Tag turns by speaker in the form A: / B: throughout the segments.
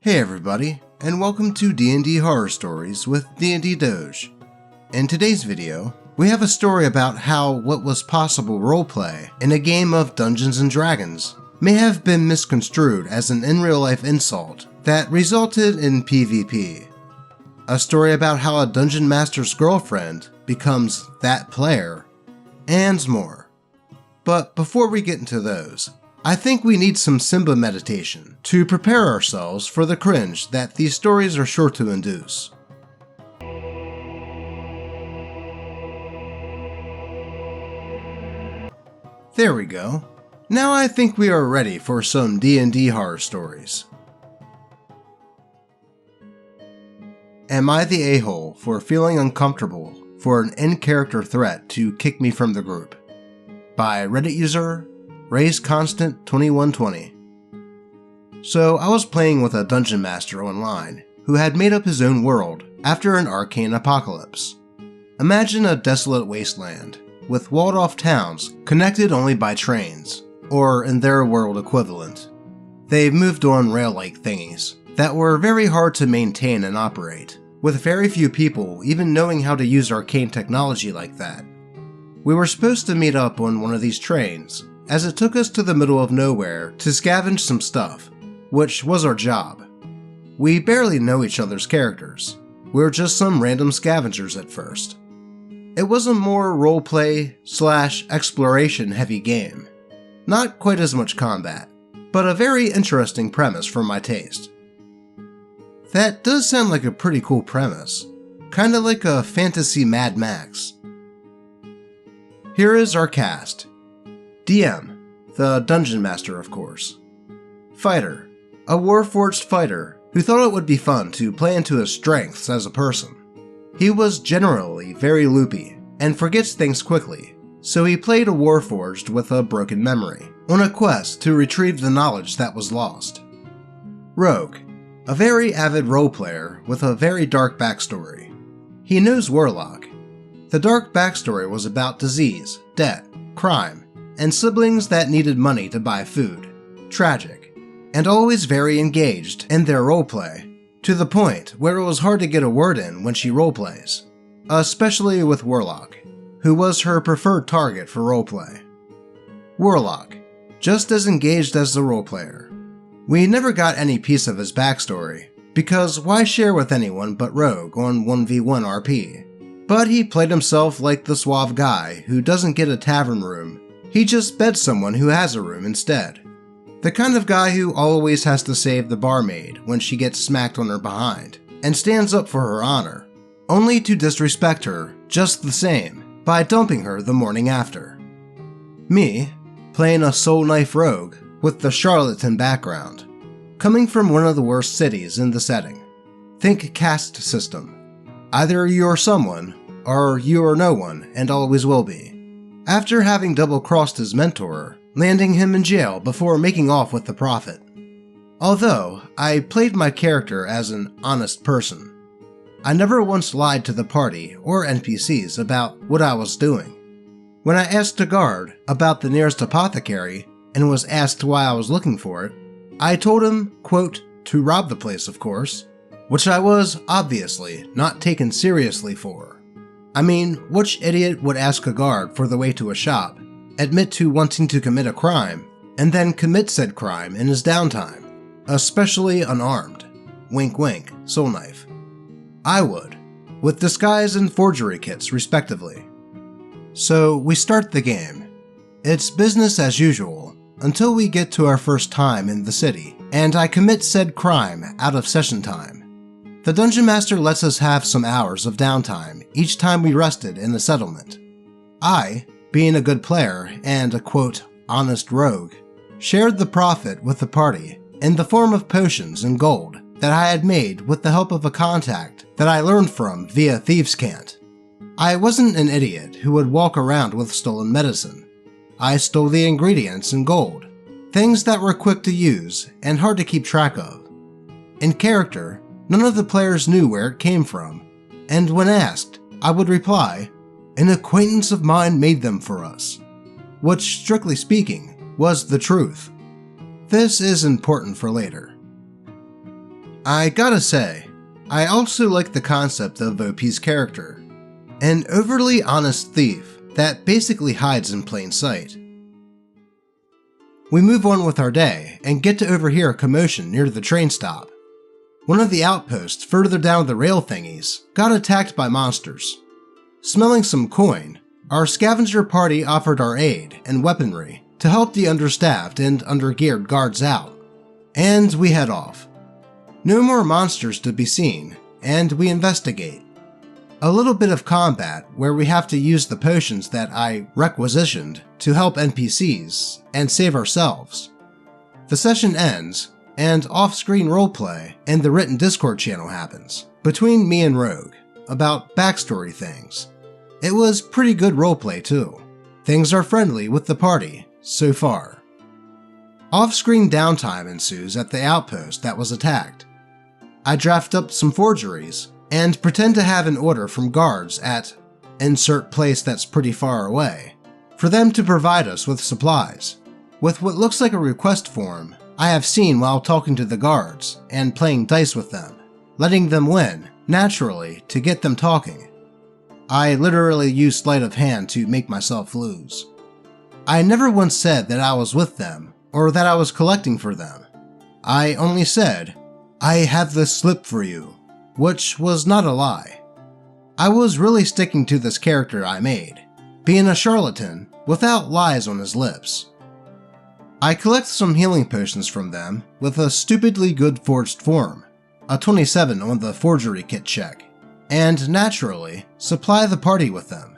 A: Hey everybody, and welcome to D&D Horror Stories with D&D Doge. In today's video, we have a story about how what was possible roleplay in a game of Dungeons & Dragons may have been misconstrued as an in-real-life insult that resulted in PvP. A story about how a dungeon master's girlfriend becomes that player, and more. But before we get into those, I think we need some Simba meditation to prepare ourselves for the cringe that these stories are sure to induce. There we go. Now I think we are ready for some D&D horror stories. Am I the a-hole for feeling uncomfortable for an in-character threat to kick me from the group? By Reddit user RaceConstant2120. So I was playing with a dungeon master online who had made up his own world after an arcane apocalypse. Imagine a desolate wasteland with walled off towns connected only by trains, or in their world equivalent. They've moved on rail-like thingies that were very hard to maintain and operate, with very few people even knowing how to use arcane technology like that. We were supposed to meet up on one of these trains, as it took us to the middle of nowhere to scavenge some stuff, which was our job. We barely know each other's characters. We were just some random scavengers at first. It was a more roleplay / exploration heavy game. Not quite as much combat, but a very interesting premise for my taste. That does sound like a pretty cool premise, kinda like a fantasy Mad Max. Here is our cast. DM, the Dungeon Master of course. Fighter, a warforged fighter who thought it would be fun to play into his strengths as a person. He was generally very loopy and forgets things quickly, so he played a warforged with a broken memory, on a quest to retrieve the knowledge that was lost. Rogue, a very avid roleplayer with a very dark backstory. He knows Warlock. The dark backstory was about disease, debt, crime, and siblings that needed money to buy food. Tragic, and always very engaged in their roleplay, to the point where it was hard to get a word in when she roleplays, especially with Warlock, who was her preferred target for roleplay. Warlock, just as engaged as the roleplayer. We never got any piece of his backstory, because why share with anyone but Rogue on 1v1 RP? But he played himself like the suave guy who doesn't get a tavern room. He just beds someone who has a room instead. The kind of guy who always has to save the barmaid when she gets smacked on her behind, and stands up for her honor, only to disrespect her just the same by dumping her the morning after. Me, playing a soul knife rogue with the charlatan background, coming from one of the worst cities in the setting. Think caste system. Either you're someone, or you are no one and always will be. After having double-crossed his mentor, landing him in jail before making off with the profit. Although, I played my character as an honest person. I never once lied to the party or NPCs about what I was doing. When I asked a guard about the nearest apothecary and was asked why I was looking for it, I told him, quote, to rob the place of course, which I was, obviously, not taken seriously for. I mean, which idiot would ask a guard for the way to a shop, admit to wanting to commit a crime, and then commit said crime in his downtime, especially unarmed? Wink wink, soul knife. I would, with disguise and forgery kits respectively. So we start the game. It's business as usual, until we get to our first time in the city, and I commit said crime out of session time. The Dungeon Master lets us have some hours of downtime each time we rested in the settlement. I, being a good player and a quote, honest rogue, shared the profit with the party in the form of potions and gold that I had made with the help of a contact that I learned from via Thieves' Cant. I wasn't an idiot who would walk around with stolen medicine. I stole the ingredients and gold, things that were quick to use and hard to keep track of. In character, none of the players knew where it came from, and when asked, I would reply, "An acquaintance of mine made them for us," which, strictly speaking, was the truth. This is important for later. I gotta say, I also like the concept of OP's character. An overly honest thief that basically hides in plain sight. We move on with our day and get to overhear a commotion near the train stop. One of the outposts further down the rail thingies got attacked by monsters. Smelling some coin, our scavenger party offered our aid and weaponry to help the understaffed and undergeared guards out, and we head off. No more monsters to be seen, and we investigate. A little bit of combat where we have to use the potions that I requisitioned to help NPCs and save ourselves. The session ends, and off-screen roleplay in the written Discord channel happens between me and Rogue about backstory things. It was pretty good roleplay too. Things are friendly with the party so far. Off-screen downtime ensues at the outpost that was attacked. I draft up some forgeries and pretend to have an order from guards at insert place that's pretty far away for them to provide us with supplies. With what looks like a request form I have seen while talking to the guards and playing dice with them, letting them win, naturally, to get them talking. I literally use sleight of hand to make myself lose. I never once said that I was with them or that I was collecting for them. I only said, "I have this slip for you," which was not a lie. I was really sticking to this character I made, being a charlatan without lies on his lips. I collect some healing potions from them with a stupidly good forged form, a 27 on the forgery kit check, and naturally supply the party with them.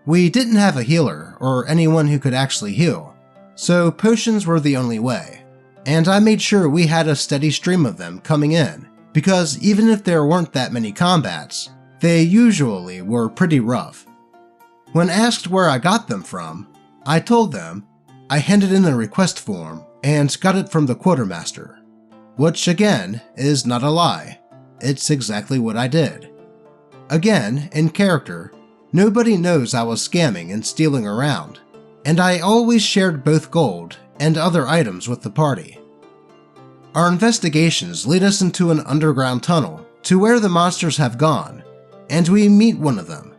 A: We didn't have a healer or anyone who could actually heal, so potions were the only way, and I made sure we had a steady stream of them coming in, because even if there weren't that many combats, they usually were pretty rough. When asked where I got them from, I told them I handed in a request form and got it from the quartermaster, which again is not a lie. It's exactly what I did. Again, in character, nobody knows I was scamming and stealing around, and I always shared both gold and other items with the party. Our investigations lead us into an underground tunnel to where the monsters have gone, and we meet one of them.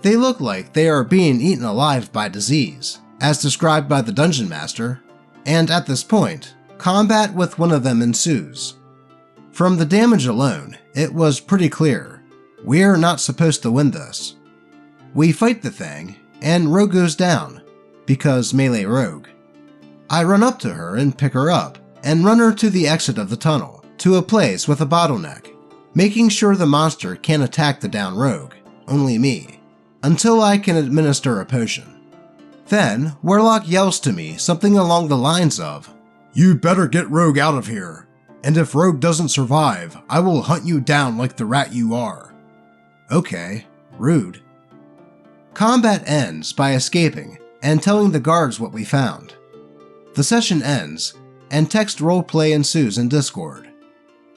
A: They look like they are being eaten alive by disease, as described by the dungeon master, and at this point, combat with one of them ensues. From the damage alone, it was pretty clear. We're not supposed to win this. We fight the thing, and Rogue goes down, because melee Rogue. I run up to her and pick her up, and run her to the exit of the tunnel, to a place with a bottleneck, making sure the monster can't attack the down Rogue, only me, until I can administer a potion. Then, Warlock yells to me something along the lines of, "You better get Rogue out of here, and if Rogue doesn't survive, I will hunt you down like the rat you are." Okay, rude. Combat ends by escaping and telling the guards what we found. The session ends, and text roleplay ensues in Discord.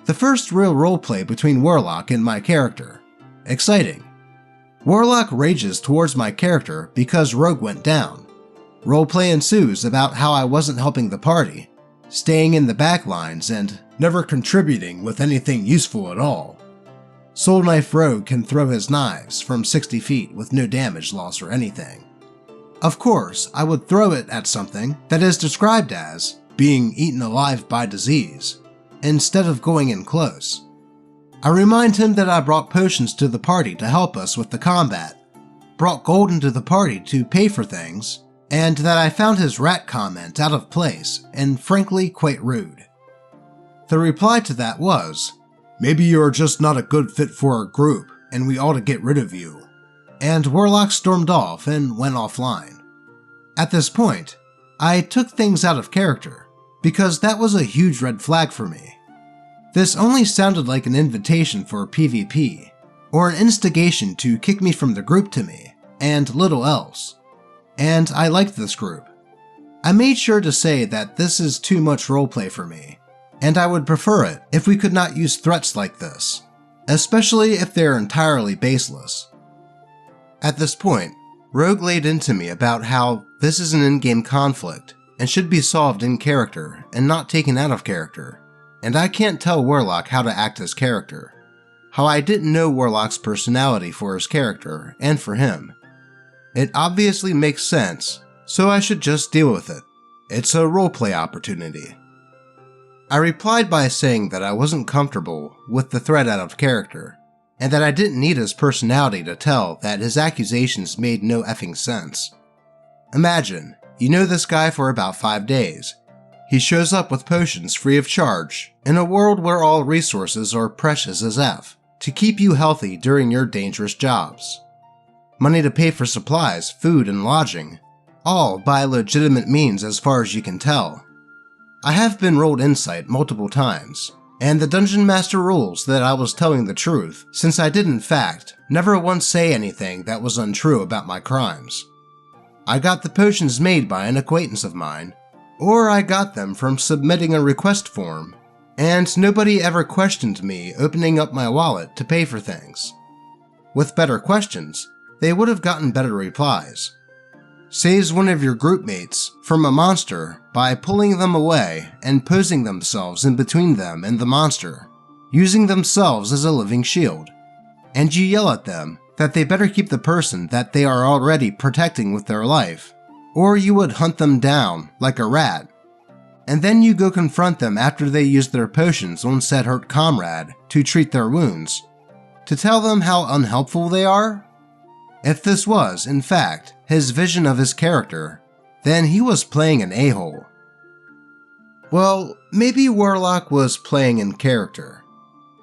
A: The first real roleplay between Warlock and my character. Exciting. Warlock rages towards my character because Rogue went down. Roleplay ensues about how I wasn't helping the party, staying in the back lines and never contributing with anything useful at all. Soul Knife Rogue can throw his knives from 60 feet with no damage loss or anything. Of course, I would throw it at something that is described as being eaten alive by disease, instead of going in close. I remind him that I brought potions to the party to help us with the combat, brought gold into the party to pay for things, and that I found his rat comment out of place and frankly quite rude. The reply to that was, "Maybe you're just not a good fit for our group and we ought to get rid of you." And Warlock stormed off and went offline. At this point, I took things out of character, because that was a huge red flag for me. This only sounded like an invitation for PvP, or an instigation to kick me from the group to me, and little else. And I liked this group. I made sure to say that this is too much roleplay for me, and I would prefer it if we could not use threats like this, especially if they're entirely baseless. At this point, Rogue laid into me about how this is an in-game conflict and should be solved in character and not taken out of character, and I can't tell Warlock how to act his character. How I didn't know Warlock's personality for his character, and for him. It obviously makes sense, so I should just deal with it. It's a roleplay opportunity. I replied by saying that I wasn't comfortable with the threat out of character, and that I didn't need his personality to tell that his accusations made no effing sense. Imagine, you know this guy for about 5 days. He shows up with potions free of charge, in a world where all resources are precious as F, to keep you healthy during your dangerous jobs. Money to pay for supplies, food, and lodging, all by legitimate means as far as you can tell. I have been rolled insight multiple times, and the Dungeon Master rules that I was telling the truth, since I did in fact never once say anything that was untrue about my crimes. I got the potions made by an acquaintance of mine, or I got them from submitting a request form, and nobody ever questioned me opening up my wallet to pay for things. With better questions, they would have gotten better replies. Saves one of your groupmates from a monster by pulling them away and posing themselves in between them and the monster, using themselves as a living shield. And you yell at them that they better keep the person that they are already protecting with their life, or you would hunt them down like a rat. And then you go confront them after they use their potions on said hurt comrade to treat their wounds, to tell them how unhelpful they are? If this was, in fact, his vision of his character, then he was playing an a-hole. Well, maybe Warlock was playing in character.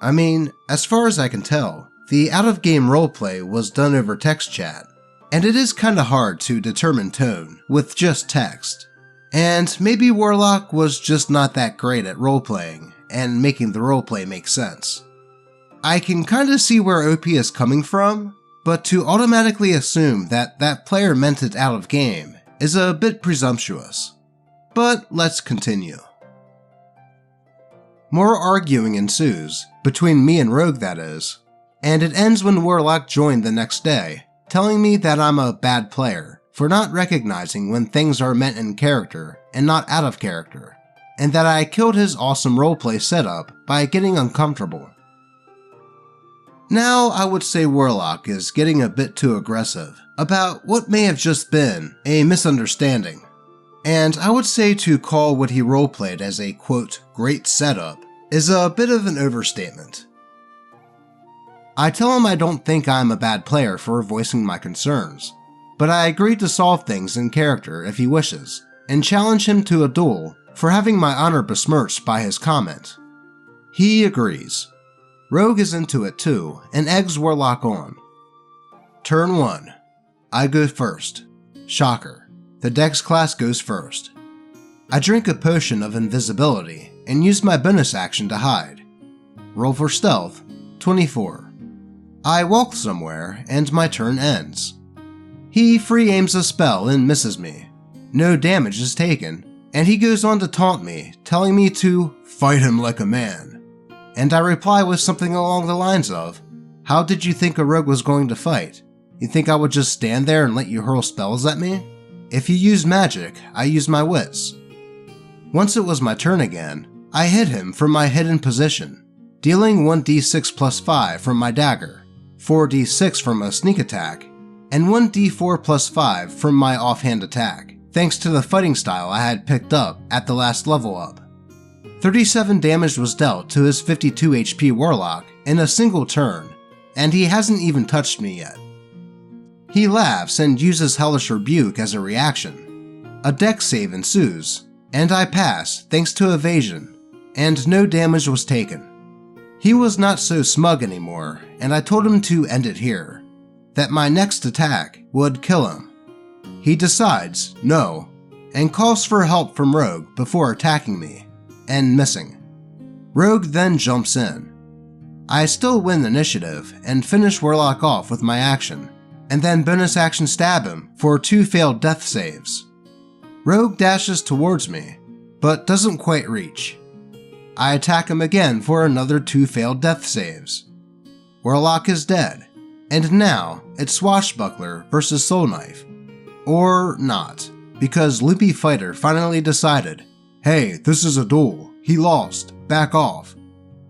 A: I mean, as far as I can tell, the out-of-game roleplay was done over text chat, and it is kinda hard to determine tone with just text. And maybe Warlock was just not that great at roleplaying and making the roleplay make sense. I can kinda see where OP is coming from, but to automatically assume that that player meant it out of game is a bit presumptuous. But let's continue. More arguing ensues, between me and Rogue that is, and it ends when Warlock joined the next day, telling me that I'm a bad player for not recognizing when things are meant in character and not out of character, and that I killed his awesome roleplay setup by getting uncomfortable. Now I would say Warlock is getting a bit too aggressive about what may have just been a misunderstanding, and I would say to call what he roleplayed as a quote great setup is a bit of an overstatement. I tell him I don't think I'm a bad player for voicing my concerns, but I agree to solve things in character if he wishes, and challenge him to a duel for having my honor besmirched by his comment. He agrees. Rogue is into it too, and eggs Warlock on. Turn 1. I go first. Shocker. The Dex class goes first. I drink a potion of invisibility and use my bonus action to hide. Roll for stealth, 24. I walk somewhere and my turn ends. He free aims a spell and misses me. No damage is taken, and he goes on to taunt me, telling me to fight him like a man. And I reply with something along the lines of, how did you think a rogue was going to fight? You think I would just stand there and let you hurl spells at me? If you use magic, I use my wits. Once it was my turn again, I hit him from my hidden position, dealing 1d6 plus 5 from my dagger, 4d6 from a sneak attack, and 1d4 plus 5 from my offhand attack, thanks to the fighting style I had picked up at the last level up. 37 damage was dealt to his 52 HP Warlock in a single turn, and he hasn't even touched me yet. He laughs and uses Hellish Rebuke as a reaction. A dex save ensues, and I pass thanks to evasion, and no damage was taken. He was not so smug anymore, and I told him to end it here, that my next attack would kill him. He decides no, and calls for help from Rogue before attacking me, and missing. Rogue then jumps in. I still win the initiative and finish Warlock off with my action, and then bonus action stab him for 2 failed death saves. Rogue dashes towards me, but doesn't quite reach. I attack him again for another 2 failed death saves. Warlock is dead, and now it's Swashbuckler versus Soul Knife. Or not, because Loopy Fighter finally decided, hey, this is a duel, he lost. back off,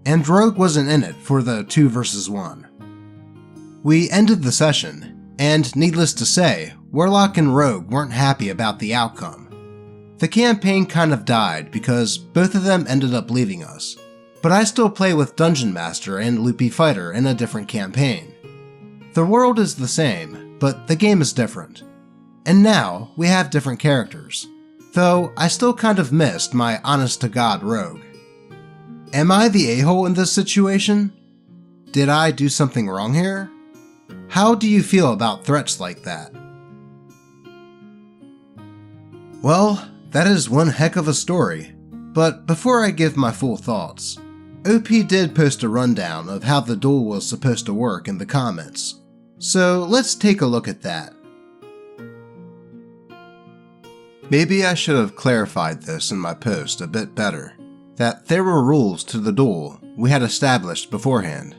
A: and Rogue wasn't in it for the 2 versus 1. We ended the session, and needless to say, Warlock and Rogue weren't happy about the outcome. The campaign kind of died because both of them ended up leaving us, but I still play with Dungeon Master and Loopy Fighter in a different campaign. The world is the same, but the game is different. And now, we have different characters, though I still kind of missed my honest-to-God Rogue. Am I the a-hole in this situation? Did I do something wrong here? How do you feel about threats like that? Well, that is one heck of a story, but before I give my full thoughts, OP did post a rundown of how the duel was supposed to work in the comments, so let's take a look at that. Maybe I should have clarified this in my post a bit better, that there were rules to the duel we had established beforehand.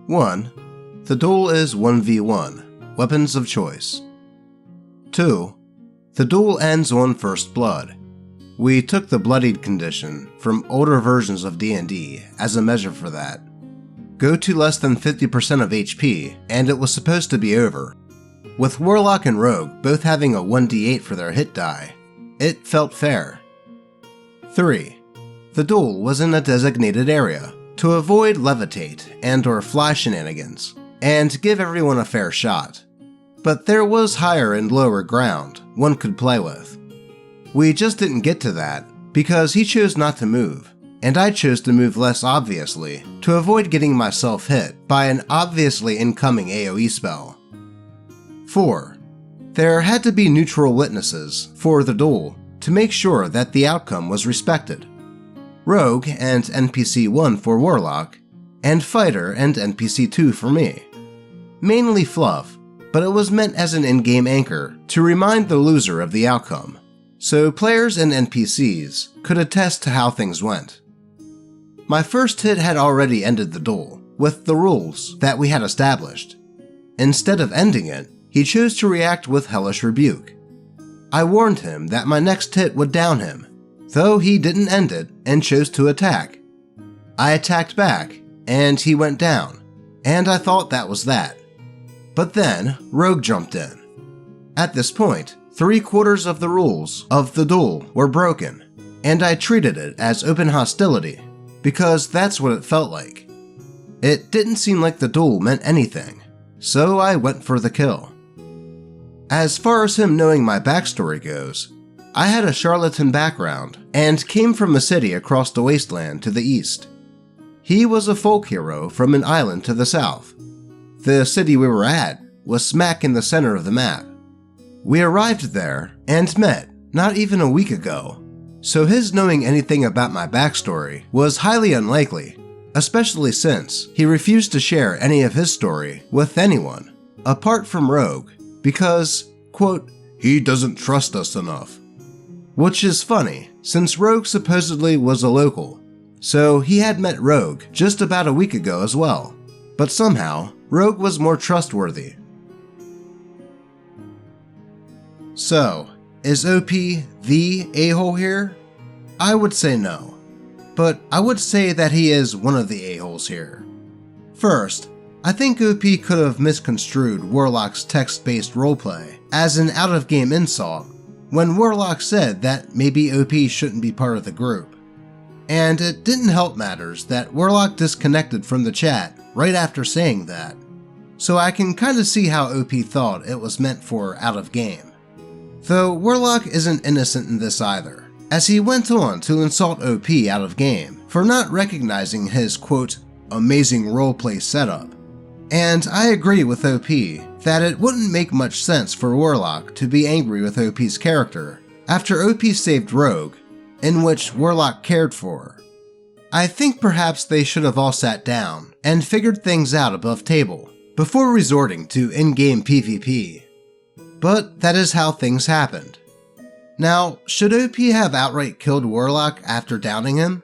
A: 1. The duel is 1v1, weapons of choice. 2. The duel ends on first blood. We took the bloodied condition from older versions of DnD as a measure for that. Go to less than 50% of HP and it was supposed to be over. With Warlock and Rogue both having a 1d8 for their hit die, it felt fair. 3. The duel was in a designated area to avoid levitate and or fly shenanigans, and give everyone a fair shot. But there was higher and lower ground one could play with. We just didn't get to that because he chose not to move, and I chose to move less obviously to avoid getting myself hit by an obviously incoming AoE spell. 4. There had to be neutral witnesses for the duel to make sure that the outcome was respected. Rogue and NPC 1 for Warlock, and Fighter and NPC 2 for me. Mainly fluff, but it was meant as an in-game anchor to remind the loser of the outcome, so players and NPCs could attest to how things went. My first hit had already ended the duel, with the rules that we had established. Instead of ending it, he chose to react with Hellish Rebuke. I warned him that my next hit would down him, though he didn't end it and chose to attack. I attacked back, and he went down, and I thought that was that. But then, Rogue jumped in. At this point, 3/4 of the rules of the duel were broken, and I treated it as open hostility, because that's what it felt like. It didn't seem like the duel meant anything, so I went for the kill. As far as him knowing my backstory goes, I had a charlatan background and came from a city across the wasteland to the east. He was a folk hero from an island to the south. The city we were at was smack in the center of the map. We arrived there and met not even a week ago, so his knowing anything about my backstory was highly unlikely, especially since he refused to share any of his story with anyone, apart from Rogue, because, quote, he doesn't trust us enough. Which is funny, since Rogue supposedly was a local, so he had met Rogue just about a week ago as well, but somehow, Rogue was more trustworthy. So, is OP the a-hole here? I would say no, but I would say that he is one of the a-holes here. First, I think OP could have misconstrued Warlock's text-based roleplay as an out-of-game insult when Warlock said that maybe OP shouldn't be part of the group. And it didn't help matters that Warlock disconnected from the chat right after saying that, so I can kinda see how OP thought it was meant for out-of-game. Though Warlock isn't innocent in this either, as he went on to insult OP out-of-game for not recognizing his, quote, amazing roleplay setup. And I agree with OP that it wouldn't make much sense for Warlock to be angry with OP's character after OP saved Rogue, in which Warlock cared for. I think perhaps they should have all sat down and figured things out above table before resorting to in-game PvP. But that is how things happened. Now, should OP have outright killed Warlock after downing him?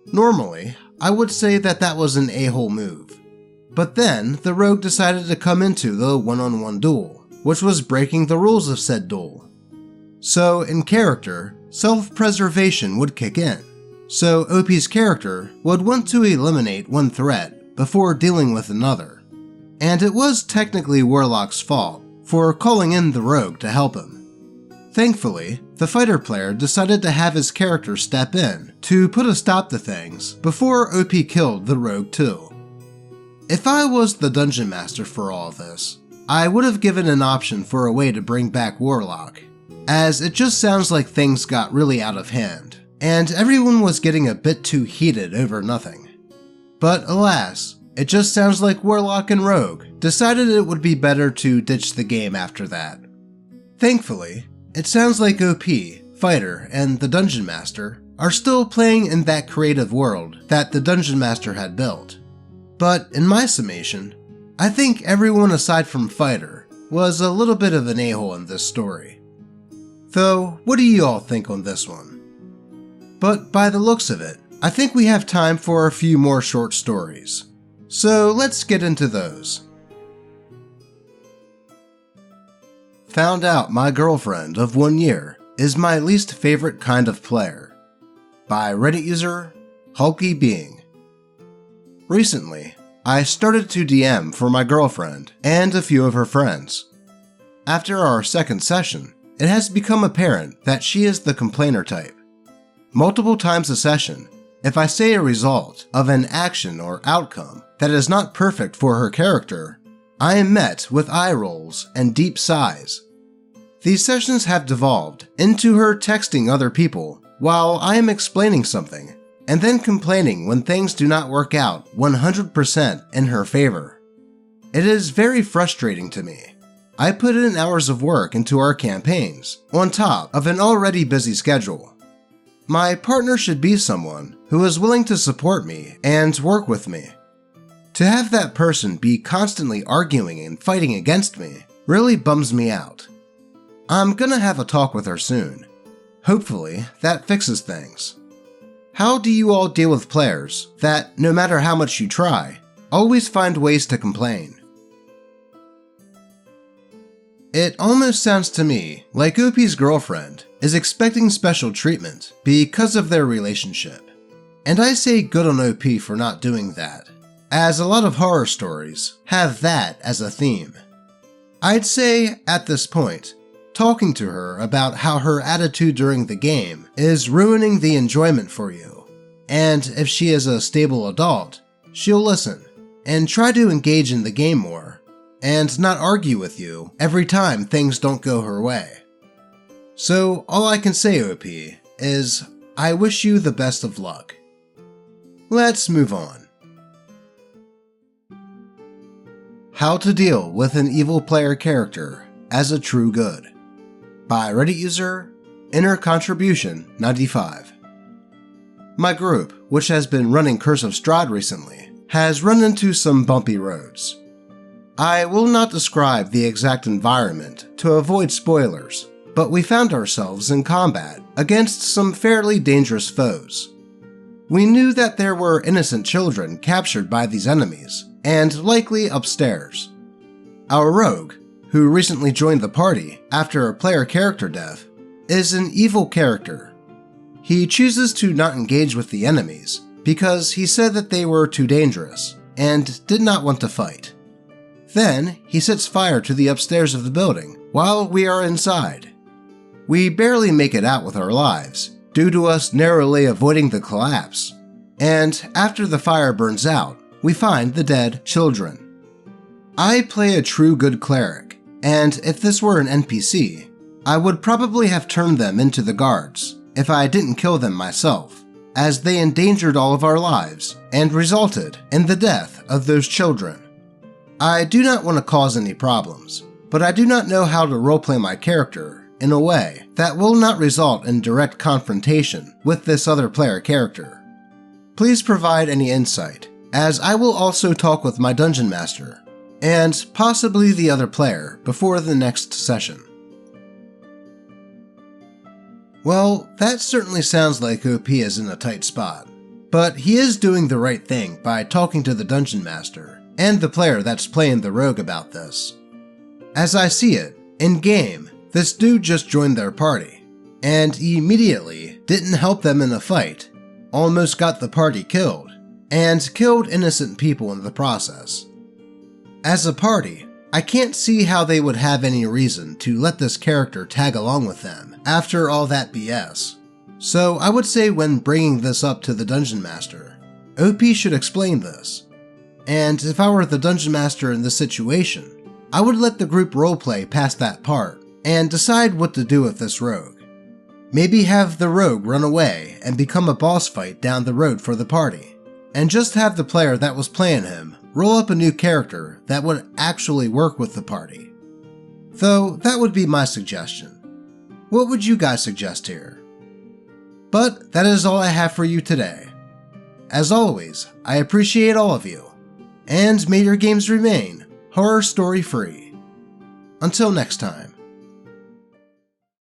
A: Normally, I would say that that was an a-hole move. But then, the Rogue decided to come into the one-on-one duel, which was breaking the rules of said duel. So, in character, self-preservation would kick in. so OP's character would want to eliminate one threat before dealing with another. And it was technically Warlock's fault for calling in the rogue to help him. Thankfully, the fighter player decided to have his character step in to put a stop to things before OP killed the rogue too. If I was the dungeon master for all of this, I would have given an option for a way to bring back Warlock, as it just sounds like things got really out of hand, and everyone was getting a bit too heated over nothing. But alas, it just sounds like Warlock and Rogue decided it would be better to ditch the game after that. Thankfully, it sounds like OP, Fighter, and the Dungeon Master are still playing in that creative world that the Dungeon Master had built. But in my summation, I think everyone aside from Fighter was a little bit of an a-hole in this story. Though, what do you all think on this one? But by the looks of it, I think we have time for a few more short stories. So let's get into those. Found out my girlfriend of 1 year is my least favorite kind of player. By Reddit user, Hulky Being. Recently, I started to DM for my girlfriend and a few of her friends. After our second session, it has become apparent that she is the complainer type. Multiple times a session, if I say a result of an action or outcome that is not perfect for her character, I am met with eye rolls and deep sighs. These sessions have devolved into her texting other people while I am explaining something, and then complaining when things do not work out 100% in her favor. It is very frustrating to me. I put in hours of work into our campaigns, on top of an already busy schedule. My partner should be someone who is willing to support me and work with me. To have that person be constantly arguing and fighting against me really bums me out. I'm gonna have a talk with her soon. Hopefully, that fixes things. How do you all deal with players that, no matter how much you try, always find ways to complain? It almost sounds to me like OP's girlfriend is expecting special treatment because of their relationship. And I say good on OP for not doing that, as a lot of horror stories have that as a theme. I'd say, at this point, talking to her about how her attitude during the game is ruining the enjoyment for you, and if she is a stable adult, she'll listen and try to engage in the game more, and not argue with you every time things don't go her way. So all I can say, OP, is I wish you the best of luck. Let's move on. How to deal with an evil player character as a true good. By Reddit user, Inner Contribution 95. My group, which has been running Curse of Strahd recently, has run into some bumpy roads. I will not describe the exact environment to avoid spoilers, but we found ourselves in combat against some fairly dangerous foes. We knew that there were innocent children captured by these enemies, and likely upstairs. Our rogue, who recently joined the party after a player character death, is an evil character. He chooses to not engage with the enemies because he said that they were too dangerous and did not want to fight. Then he sets fire to the upstairs of the building while we are inside. We barely make it out with our lives due to us narrowly avoiding the collapse, and after the fire burns out, we find the dead children. I play a true good cleric, and if this were an NPC, I would probably have turned them into the guards if I didn't kill them myself, as they endangered all of our lives and resulted in the death of those children. I do not want to cause any problems, but I do not know how to roleplay my character in a way that will not result in direct confrontation with this other player character. Please provide any insight, as I will also talk with my dungeon master and possibly the other player before the next session. Well, that certainly sounds like OP is in a tight spot, but he is doing the right thing by talking to the dungeon master and the player that's playing the rogue about this. As I see it, in-game, this dude just joined their party, and he immediately didn't help them in a fight, almost got the party killed, and killed innocent people in the process. As a party, I can't see how they would have any reason to let this character tag along with them after all that BS. So I would say when bringing this up to the Dungeon Master, OP should explain this. And if I were the Dungeon Master in this situation, I would let the group roleplay past that part and decide what to do with this rogue. Maybe have the rogue run away and become a boss fight down the road for the party, and just have the player that was playing him roll up a new character that would actually work with the party. Though that would be my suggestion. What would you guys suggest here? But that is all I have for you today. As always, I appreciate all of you, and may your games remain horror story free. Until next time.